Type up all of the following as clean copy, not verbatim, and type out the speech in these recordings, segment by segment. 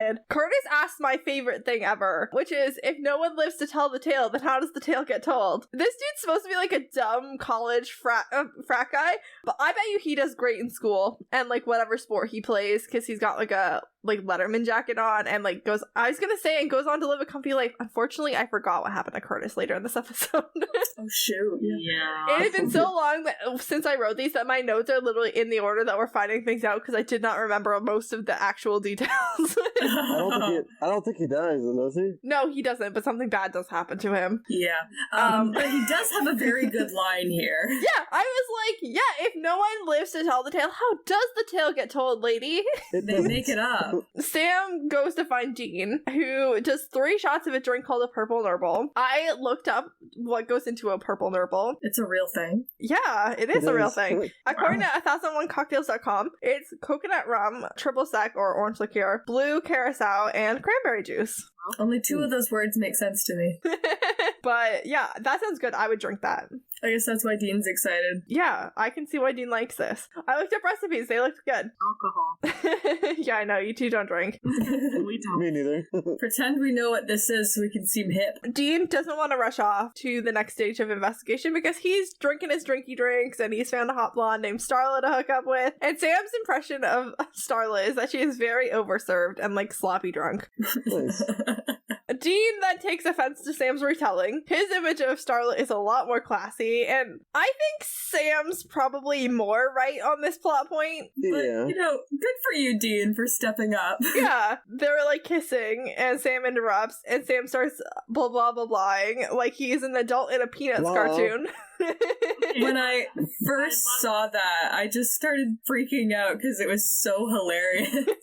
kid. Curtis asked my favorite thing ever, which is, if no one lives to tell the tale, then how does the tale get told? This dude's supposed to be like a dumb college frat guy, but I bet you he does great in school and like whatever sport he plays, because he's got like a Letterman jacket on and like goes on to live a comfy life. Unfortunately, I forgot what happened to Curtis later in this episode. Oh shoot. Yeah. It had been so long since I wrote these that my notes are literally in the order that we're finding things out, because I did not remember most of the actual details. I don't think he dies, does he? No, he doesn't, but something bad does happen to him. Yeah. But he does have a very good line here. Yeah, I was like, yeah, if no one lives to tell the tale, how does the tale get told, lady? They make it up. Sam goes to find Dean, who does 3 shots of a drink called a purple nurble. I looked up what goes into a purple nurble. It's a real thing. Yeah, it is a real thing. According to 1001cocktails.com, it's coconut rum, triple sec or orange liqueur, blue curacao, and cranberry juice. Only 2 of those words make sense to me. But yeah, that sounds good. I would drink that. I guess that's why Dean's excited. Yeah, I can see why Dean likes this. I looked up recipes. They looked good. Alcohol. Yeah, I know. You two don't drink. We don't. Me neither. Pretend we know what this is so we can seem hip. Dean doesn't want to rush off to the next stage of investigation because he's drinking his drinky drinks and he's found a hot blonde named Starla to hook up with. And Sam's impression of Starla is that she is very overserved and like sloppy drunk. Nice. Dean then takes offense to Sam's retelling. His image of Starla is a lot more classy, and I think Sam's probably more right on this plot point. But, Yeah. good for you, Dean, for stepping up. Yeah, they're like kissing, and Sam interrupts, and Sam starts blah blah blah blahing like he's an adult in a Peanuts Blah. cartoon. When I first saw that, I just started freaking out because it was so hilarious.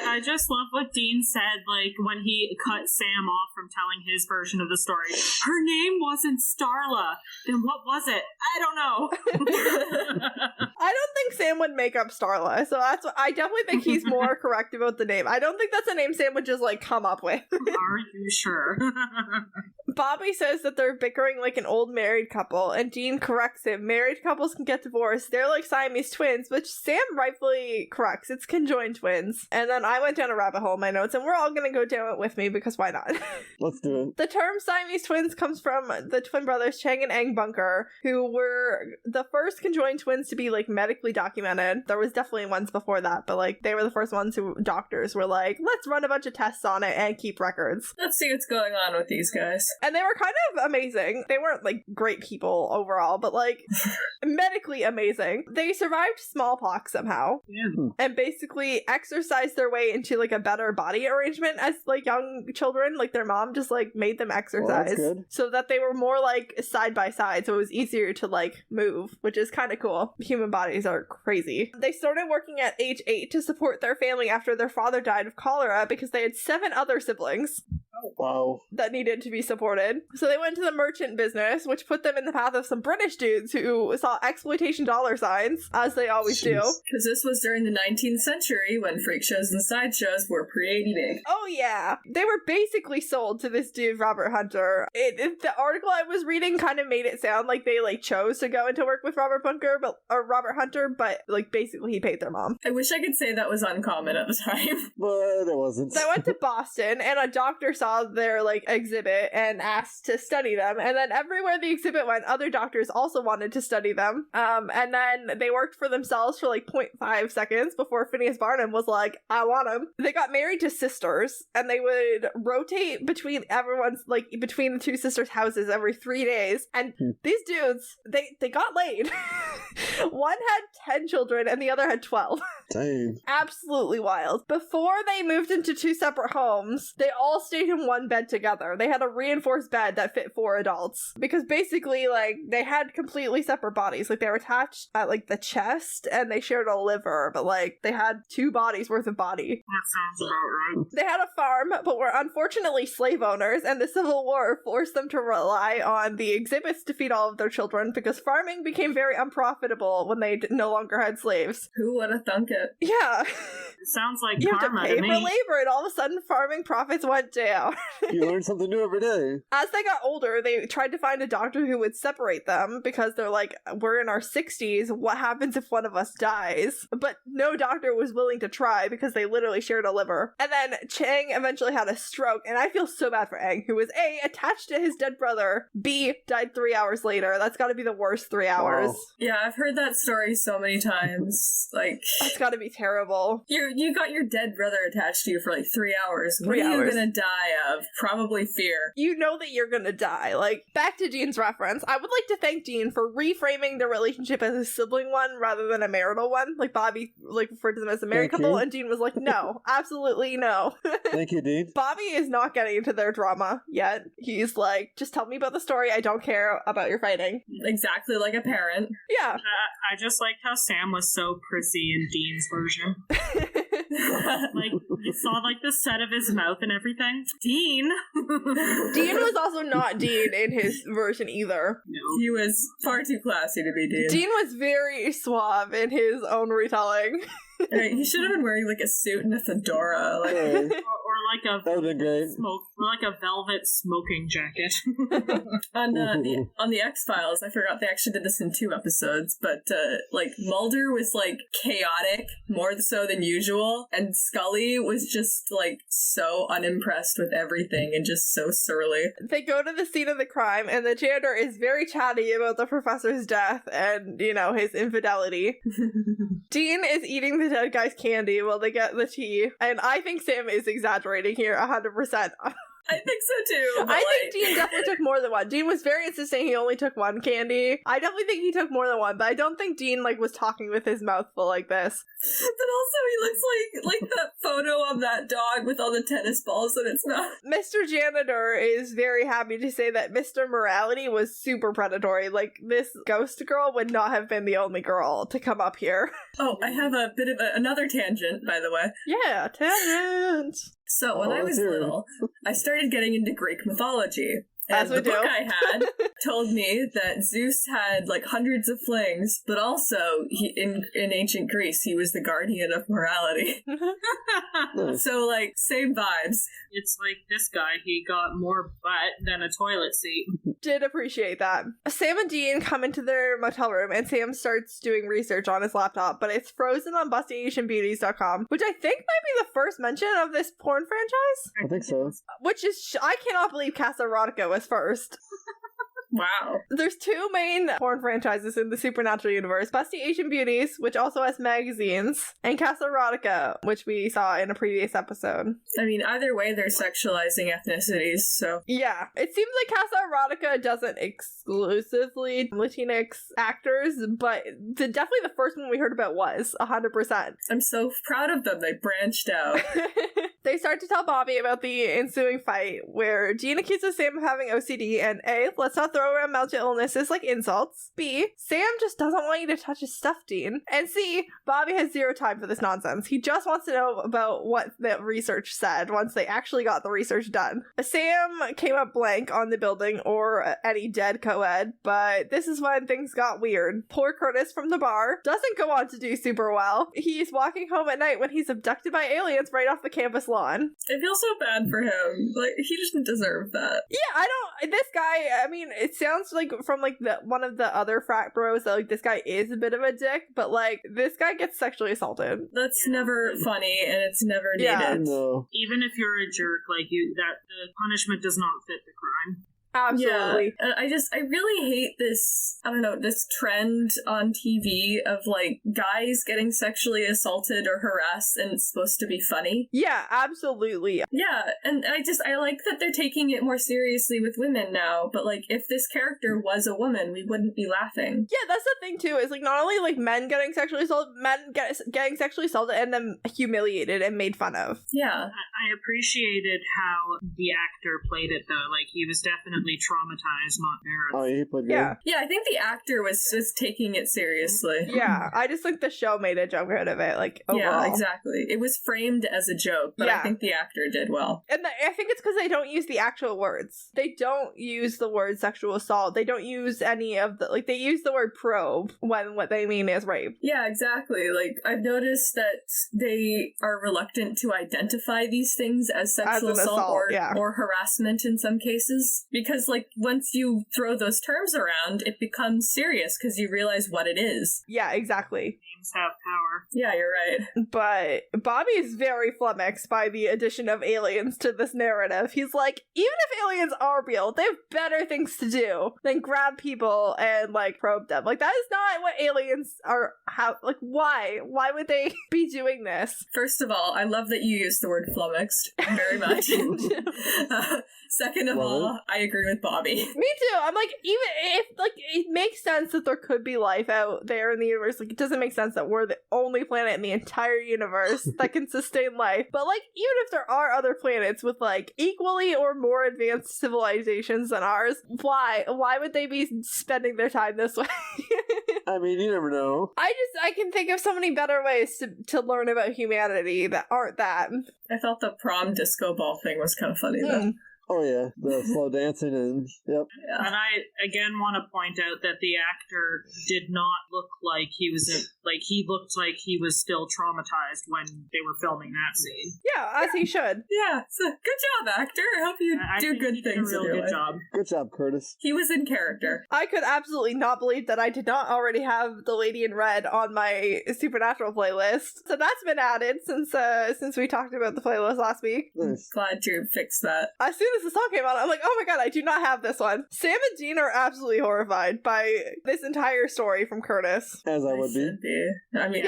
I just love what Dean said, like, when he cut Sam off from telling his version of the story. Her name wasn't Starla. Then what was it? I don't know. I don't think Sam would make up Starla, so that's what, I definitely think he's more correct about the name. I don't think that's a name Sam would just like come up with. Are you sure? Bobby says that they're bickering like an old married couple, and Dean corrects him. Married couples can get divorced. They're like Siamese twins, which Sam rightfully corrects. It's conjoined twins. And then I went down a rabbit hole in my notes, and we're all gonna go down it with me because why not? Let's do it. The term Siamese twins comes from the twin brothers Chang and Eng Bunker, who were the first conjoined twins to be like medically documented. There was definitely ones before that, but like they were the first ones who doctors were like, let's run a bunch of tests on it and keep records. Let's see what's going on with these guys. And they were kind of amazing. They weren't like great people overall, but like medically amazing. They survived smallpox somehow. Yeah. And basically exercised their way into like a better body arrangement as like young children. Like their mom just like made them exercise good. so that they were more like side by side, so it was easier to like move, which is kind of cool. Human bodies are crazy. They started working at age 8 to support their family after their father died of cholera because they had 7 other siblings Wow. that needed to be supported. So they went to the merchant business, which put them in the path of some British dudes who saw exploitation dollar signs, as they always do. Because this was during the 19th century when freak shows and sideshows were pretty big. Oh yeah, they were basically sold to this dude Robert Hunter. The article I was reading kind of made it sound like they like chose to go into work with Robert Hunter, but like basically he paid their mom. I wish I could say that was uncommon at the time. But it wasn't. So I went to Boston, and a doctor saw their like exhibit and asked to study them, and then everywhere the exhibit went, other doctors also wanted to study them. And then they worked for themselves for like 0.5 seconds before Phineas Barnum was like, I want them. They got married to sisters, and they would rotate between between the 2 sisters' houses every 3 days. And these dudes, they got laid. One had 10 children and the other had 12. Dang. Absolutely wild. Before they moved into 2 separate homes, they all stayed in one bed together. They had a reinforced bed that fit 4 adults. Because basically, like, they had completely separate bodies. Like, they were attached at, like, the chest, and they shared a liver, but, like, they had 2 bodies worth of body. That sounds about right. They had a farm, but were unfortunately slave owners, and the Civil War forced them to rely on the exhibits to feed all of their children, because farming became very unprofitable when they no longer had slaves. Who would have thunk it? Yeah. It sounds like You have to karma pay to for me. labor, and all of a sudden farming profits went down. out. You learn something new every day. As they got older, they tried to find a doctor who would separate them because they're like, we're in our 60s. What happens if one of us dies? But no doctor was willing to try because they literally shared a liver. And then Chang eventually had a stroke, and I feel so bad for Aang, who was A, attached to his dead brother, B, died 3 hours later. That's gotta be the worst 3 hours. Wow. Yeah, I've heard that story so many times. Like, That's gotta be terrible. you got your dead brother attached to you for like 3 hours. What 3 are you hours. gonna die of? Probably fear. You know that you're gonna die. Like, back to Dean's reference, I would like to thank Dean for reframing the relationship as a sibling one rather than a marital one. Like, Bobby, like, referred to them as a married Thank couple, you. and Dean was like, no, absolutely no. Thank you, Dean. Bobby is not getting into their drama yet. He's like, just tell me about the story. I don't care about your fighting. Exactly like a parent. Yeah. I just liked how Sam was so prissy in Dean's version. Like, you saw, like, the set of his mouth and everything. Dean! Dean was also not Dean in his version either. No. He was far too classy to be Dean. Dean was very suave in his own retelling. Right, he should have been wearing like a suit and a fedora. Like, Hey, Or like a that would have been great. velvet smoking jacket. on the X-Files, I forgot they actually did this in 2 episodes, but like Mulder was like chaotic, more so than usual, and Scully was just like so unimpressed with everything and just so surly. They go to the scene of the crime, and the janitor is very chatty about the professor's death and, you know, his infidelity. Dean is eating the dead guy's candy while they get the tea, and I think Sam is exaggerating here 100%. I think so too. But I like, think Dean definitely took more than one. Dean was very insistent he only took one candy. I definitely think he took more than one, but I don't think Dean like was talking with his mouth full like this. but also he looks like that photo of that dog with all the tennis balls in its mouth. Mr. Janitor is very happy to say that Mr. Morality was super predatory. Like, this ghost girl would not have been the only girl to come up here. Oh, I have a bit of another tangent, by the way. Yeah, tangent. So when I was Sure. little, I started getting into Greek mythology. As And we the book do. I had told me that Zeus had like hundreds of flings, but also in ancient Greece he was the guardian of morality. Nice. So like same vibes. It's like this guy, he got more butt than a toilet seat. Did appreciate that. Sam and Dean come into their motel room, and Sam starts doing research on his laptop, but it's frozen on BustyAsianBeauties.com, which I think might be the first mention of this porn franchise. I think so. Which is, I cannot believe Casa Erotica was first. Wow. There's 2 main porn franchises in the Supernatural universe. Busty Asian Beauties, which also has magazines, and Casa Erotica, which we saw in a previous episode. I mean, either way, they're sexualizing ethnicities, so... Yeah, it seems like Casa Erotica doesn't exclusively Latinx actors, but definitely the first one we heard about was 100%. I'm so proud of them, they branched out. They start to tell Bobby about the ensuing fight, where Dean accuses Sam of having OCD, and A, let's not throw around mental illnesses like insults. B, Sam just doesn't want you to touch his stuff, Dean. And C, Bobby has zero time for this nonsense. He just wants to know about what the research said once they actually got the research done. Sam came up blank on the building or any dead co-ed, but this is when things got weird. Poor Curtis from the bar doesn't go on to do super well. He's walking home at night when he's abducted by aliens right off the campus lawn. I feel so bad for him. Like, he doesn't deserve that. Yeah, this guy, I mean, it sounds like from like one of the other frat bros that like this guy is a bit of a dick, but like this guy gets sexually assaulted. That's Yeah. never funny, and it's never needed. Yeah. No. Even if you're a jerk, like that the punishment does not fit the crime. Absolutely. Yeah, I really hate this, I don't know, this trend on TV of, like, guys getting sexually assaulted or harassed and it's supposed to be funny. Yeah, absolutely. Yeah, and I like that they're taking it more seriously with women now, but, like, if this character was a woman, we wouldn't be laughing. Yeah, that's the thing too, is like not only like men getting sexually assaulted, getting sexually assaulted and then humiliated and made fun of. Yeah. I appreciated how the actor played it though. Like he was definitely legitimately traumatized, not Meredith. Oh, he played good. Yeah, I think the actor was just taking it seriously. Yeah, I just think the show made a joke out of it, like, overall. Yeah, exactly. It was framed as a joke, but I think the actor did well. And I think it's because they don't use the actual words. They don't use the word sexual assault. They don't use any of the, like, they use the word probe when what they mean is rape. Yeah, exactly. Like, I've noticed that they are reluctant to identify these things as sexual assault or harassment in some cases. Because, like, once you throw those terms around, it becomes serious because you realize what it is. Yeah, exactly. Names have power. Yeah, you're right. But Bobby is very flummoxed by the addition of aliens to this narrative. He's like, even if aliens are real, they have better things to do than grab people and, like, probe them. Like, that is not what aliens are. Like, why? Why would they be doing this? First of all, I love that you use the word flummoxed very much. Second of all, I agree with Bobby. Me too. I'm like, even if, like, it makes sense that there could be life out there in the universe. Like, it doesn't make sense that we're the only planet in the entire universe that can sustain life. But, like, even if there are other planets with, like, equally or more advanced civilizations than ours, why? Why would they be spending their time this way? I mean, you never know. I can think of so many better ways to learn about humanity that aren't that. I thought the prom disco ball thing was kind of funny, though. Oh yeah, the slow dancing and yep. Yeah. And I again want to point out that the actor did not look like he was he looked like he was still traumatized when they were filming that scene. Yeah, as he should. Yeah, so good job, actor. I hope you do good things. Did a real good job. Good job, Curtis. He was in character. I could absolutely not believe that I did not already have The Lady in Red on my Supernatural playlist. So that's been added since we talked about the playlist last week. Nice. Glad Drew fixed that. As soon as the song came out, I'm like, oh my god, I do not have this one. Sam and Dean are absolutely horrified by this entire story from Curtis. As I would be. I mean,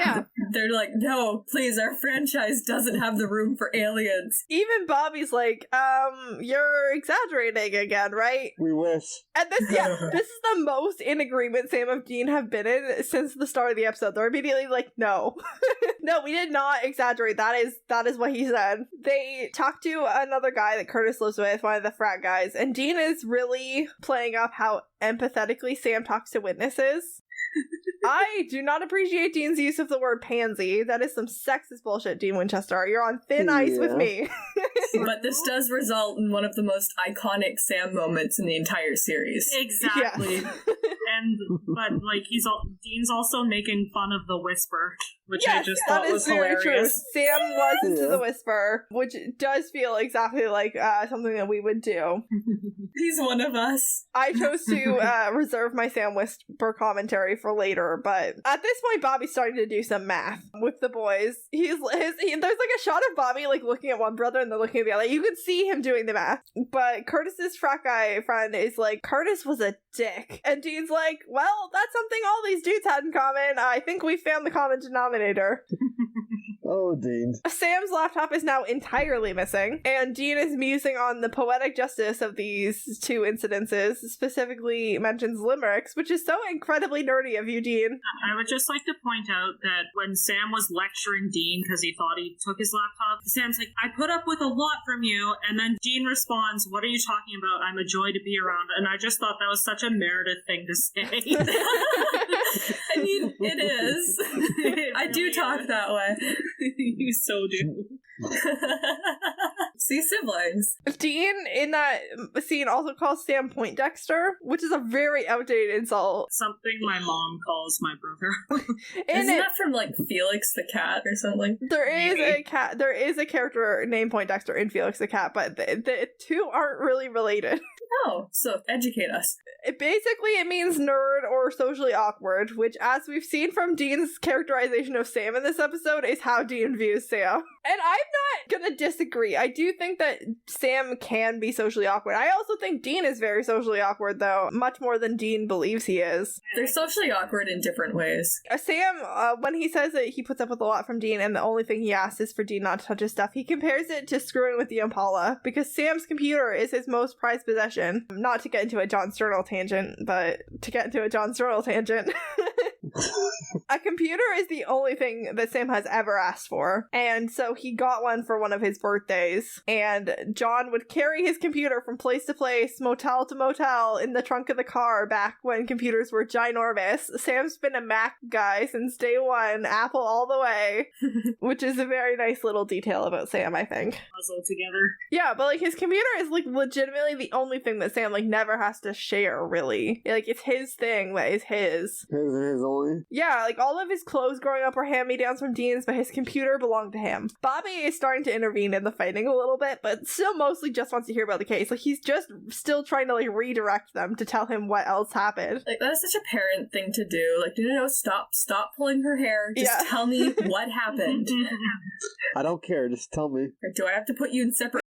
they're like, no, please, our franchise doesn't have the room for aliens. Even Bobby's like, you're exaggerating again, right? We wish. And this is the most in agreement Sam and Dean have been in since the start of the episode. They're immediately like, no. No, we did not exaggerate. That is what he said. They talked to another guy that Curtis lives with, one of the frat guys, and Dean is really playing up how empathetically Sam talks to witnesses. I do not appreciate Dean's use of the word pansy. That is some sexist bullshit, Dean Winchester. You're on thin ice with me. But this does result in one of the most iconic Sam moments in the entire series. Exactly. Yes. But like Dean's also making fun of the Whisper, which yes, I just thought was hilarious. True. Sam was into the Whisper, which does feel exactly like something that we would do. He's one of us. I chose to reserve my Sam Whisper commentary for later, but at this point, Bobby's starting to do some math with the boys. There's like a shot of Bobby like looking at one brother and then looking at the other. You can see him doing the math, but Curtis's frat guy friend is like, Curtis was a dick, and Dean's like, well, that's something all these dudes had in common. I think we found the common denominator. Oh, Dean. Sam's laptop is now entirely missing, and Dean is musing on the poetic justice of these two incidences, specifically mentions limericks, which is so incredibly nerdy of you, Dean. I would just like to point out that when Sam was lecturing Dean because he thought he took his laptop, Sam's like, I put up with a lot from you, and then Dean responds, what are you talking about? I'm a joy to be around. And I just thought that was such a Meredith thing to say. I mean, it is. I do talk that way. You so do. See, siblings. Dean in that scene also calls Sam Poindexter, which is a very outdated insult. Something my mom calls my brother. Isn't that from like Felix the Cat or something? There is a character named Poindexter in Felix the Cat, but the two aren't really related. Oh, so educate us. It means nerd or socially awkward, which, as we've seen from Dean's characterization of Sam in this episode, is how Dean views Sam. And I'm not gonna disagree. I do think that Sam can be socially awkward. I also think Dean is very socially awkward, though, much more than Dean believes he is. They're socially awkward in different ways. Sam, when he says that he puts up with a lot from Dean and the only thing he asks is for Dean not to touch his stuff, he compares it to screwing with the Impala, because Sam's computer is his most prized possession. Not to get into a John Sternal tangent, but to get into a John Sternal tangent. A computer is the only thing that Sam has ever asked for, and so he got one for one of his birthdays, and John would carry his computer from place to place, motel to motel, in the trunk of the car back when computers were ginormous. Sam's been a Mac guy since day one, Apple all the way, which is a very nice little detail about Sam, I think. Puzzle together. Yeah, but like his computer is like legitimately the only thing that Sam like never has to share, really. Like it's his thing that is his. His only. Yeah, like all of his clothes growing up were hand-me-downs from Dean's, but his computer belonged to him. Bobby is starting to intervene in the fighting a little bit, but still mostly just wants to hear about the case. Like he's just still trying to like redirect them to tell him what else happened. Like that is such a parent thing to do. Like, no, stop pulling her hair. Just tell me what happened. I don't care. Just tell me. Or do I have to put you in separate